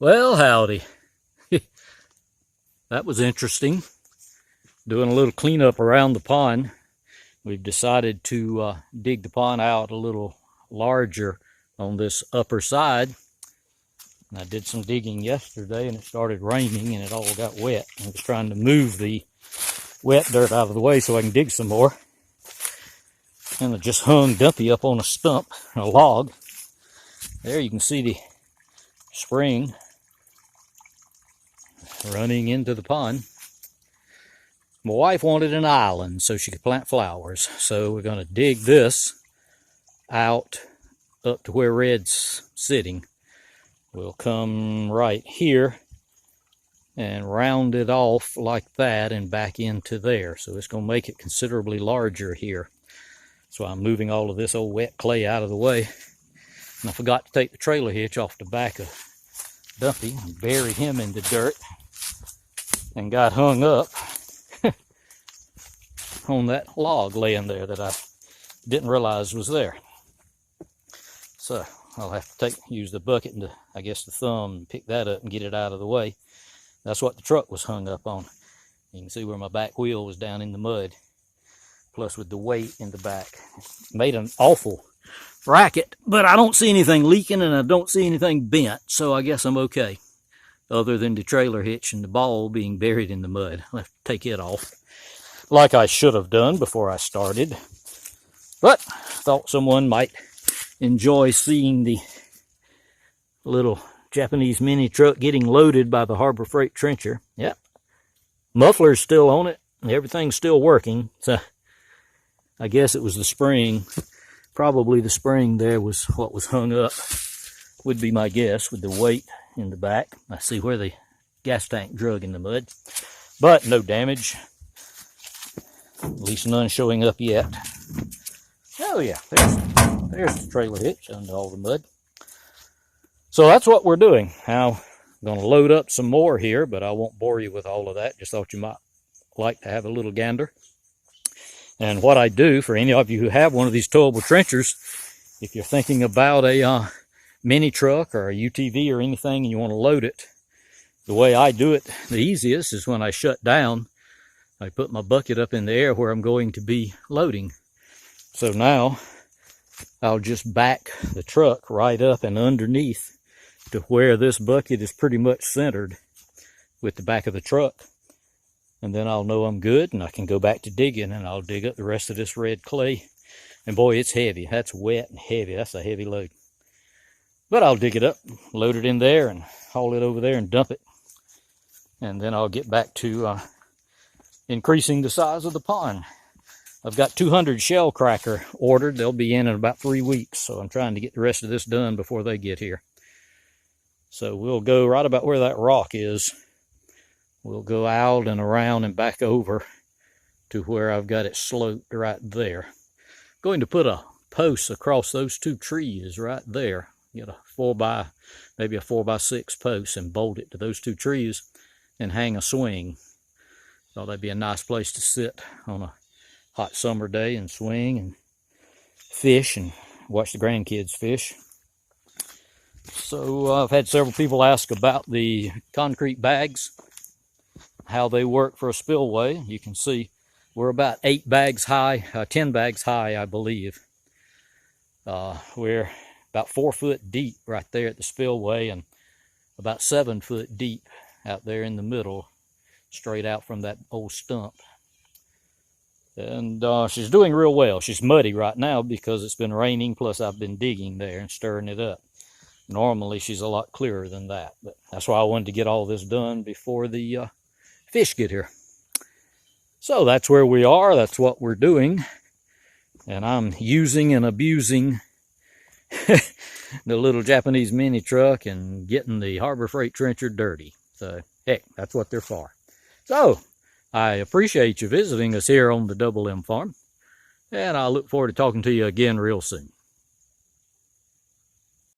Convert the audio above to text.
Well, howdy. That was interesting. Doing a little cleanup around the pond. We've decided to dig the pond out a little larger on this upper side. And I did some digging yesterday and it started raining and it all got wet. I was trying to move the wet dirt out of the way so I can dig some more. And I just hung Dumpy up on a stump, a log. There you can see the spring running into the pond. My wife wanted an island so she could plant flowers. So we're going to dig this out up to where Red's sitting. We'll come right here and round it off like that and back into there. So it's going to make it considerably larger here. So I'm moving all of this old wet clay out of the way. And I forgot to take the trailer hitch off the back of Dumpy and bury him in the dirt and got hung up on that log laying there that I didn't realize was there. So I'll have to use the bucket and I guess the thumb and pick that up and get it out of the way. That's what the truck was hung up on. You can see where my back wheel was down in the mud, plus with the weight in the back. It made an awful racket, but I don't see anything leaking and I don't see anything bent, so I guess I'm okay. Other than the trailer hitch and the ball being buried in the mud. I'll have to take it off, like I should have done before I started. But thought someone might enjoy seeing the little Japanese mini truck getting loaded by the Harbor Freight trencher. Yep, muffler's still on it and everything's still working. So I guess it was the spring. Probably the spring there was what was hung up, would be my guess, with the weight in the back. I see where the gas tank drug in the mud, but no damage. At least none showing up yet. Oh yeah, there's the trailer hitch under all the mud. So that's what we're doing. Now, I'm going to load up some more here, but I won't bore you with all of that. Just thought you might like to have a little gander. And what I do, for any of you who have one of these towable trenchers, if you're thinking about a mini truck or a UTV or anything and you want to load it, the way I do it the easiest is when I shut down, I put my bucket up in the air where I'm going to be loading. So now I'll just back the truck right up and underneath to where this bucket is pretty much centered with the back of the truck. And then I'll know I'm good and I can go back to digging and I'll dig up the rest of this red clay. And boy, it's heavy. That's wet and heavy. That's a heavy load. But I'll dig it up, load it in there and haul it over there and dump it. And then I'll get back to increasing the size of the pond. I've got 200 Shellcracker ordered. They'll be in about 3 weeks. So I'm trying to get the rest of this done before they get here. So we'll go right about where that rock is. We'll go out and around and back over to where I've got it sloped right there. I'm going to put a post across those two trees right there. Get a maybe a 4x6 post and bolt it to those two trees and hang a swing. Thought that'd be a nice place to sit on a hot summer day and swing and fish and watch the grandkids fish. So I've had several people ask about the concrete bags, how they work for a spillway. You can see we're about 8 bags high, 10 bags high, I believe. We're about 4 foot deep right there at the spillway and about 7 foot deep out there in the middle, straight out from that old stump. And she's doing real well. She's muddy right now because it's been raining, plus I've been digging there and stirring it up. Normally she's a lot clearer than that, but that's why I wanted to get all this done before the fish get here. So that's where we are. That's what we're doing. And I'm using and abusing the little Japanese mini truck and getting the Harbor Freight trencher dirty. So, heck, that's what they're for. So, I appreciate you visiting us here on the Double M Farm. And I look forward to talking to you again real soon.